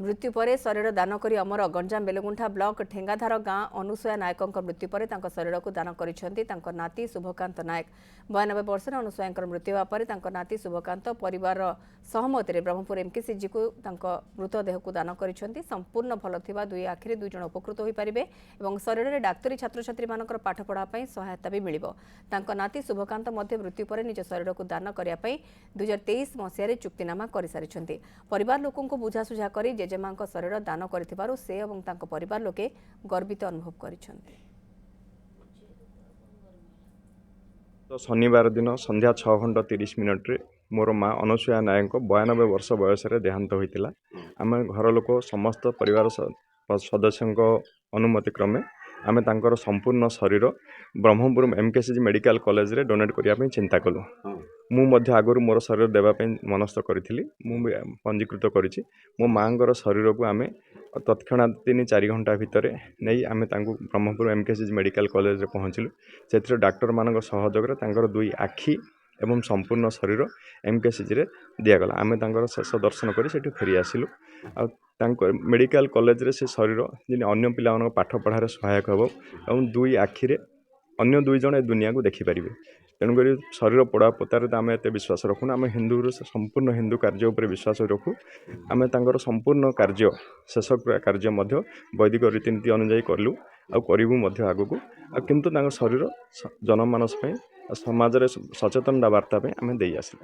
मृत्यु पर शरीर दान करी अमर गंजाम बेलगुंठा ब्लॉक ठेंगाधार गाँ अनुसया नायकों मृत्यु पर शरीर को दान कर नाती शुभकांत नायक 92 वर्षर अनुसया मृत्यु होगापर नाती शुभकांत परिवार सहमत ब्रह्मपुर एमकेसीजी को मृतदेह को दान कर संपूर्ण भल थिबा दुई आखिरे दुई जन उपकृत हो पारे और शरीर में डाक्तरी छात्र छात्री मानकर पाठपढ़ा सहायता भी मिल नाती शुभकांत मृत्यु पर निज शरीर को दान करने 2023 मसीह चुक्तिनामा कर सारी परिवार लोकों को बुझासुझा कर जेजेमा शरीर दान कर से और परिवार लोके गर्वित अनुभव कर शनिवार दिन संध्या 6:30 मोर माँ अनुसया नायक 92 वर्ष बयस देहांत होता आम घर लोक समस्त परिवार सदस्यों अनुमति क्रमे आम तांकर संपूर्ण शरीर ब्रह्मपुर एमकेसीजी मेडिकल कॉलेज रे डोनेट करने चिंता कलु मुझे आगु मोर शरीर देवाई मनस्थ करी पंजीकृत करी मो माँ शरीर को आम तत्क्षणात 3-4 घंटा भितर नहीं आम ब्रह्मपुर एमकेसीजी मेडिकल कॉलेज रे पहुँचलु से डाक्टर मान सहयोग दुई आखि एवं संपूर्ण शरीर एमकेसीजी रे दिगला आम शेष दर्शन कर फेरी आसिलु मेडिकल कॉलेज रे से शरीर अन्य पिला पाठ पढ़ार सहायक हो और दुई आखिरे अन्य दुई जन दुनिया को देखिपारे तेणुक शरीर पोड़ा पोतार आम एत विश्वास रखुना आम हिंदू संपूर्ण हिंदू कार्य उपर विश्वास रखु आम संपूर्ण कार्य शेष कार्य वैदिक रीतिनीति अनुजाई कलु आगू आगू किंतु शरीर जनमानस समाज में सचेतनता वार्ता आम दे आसिल।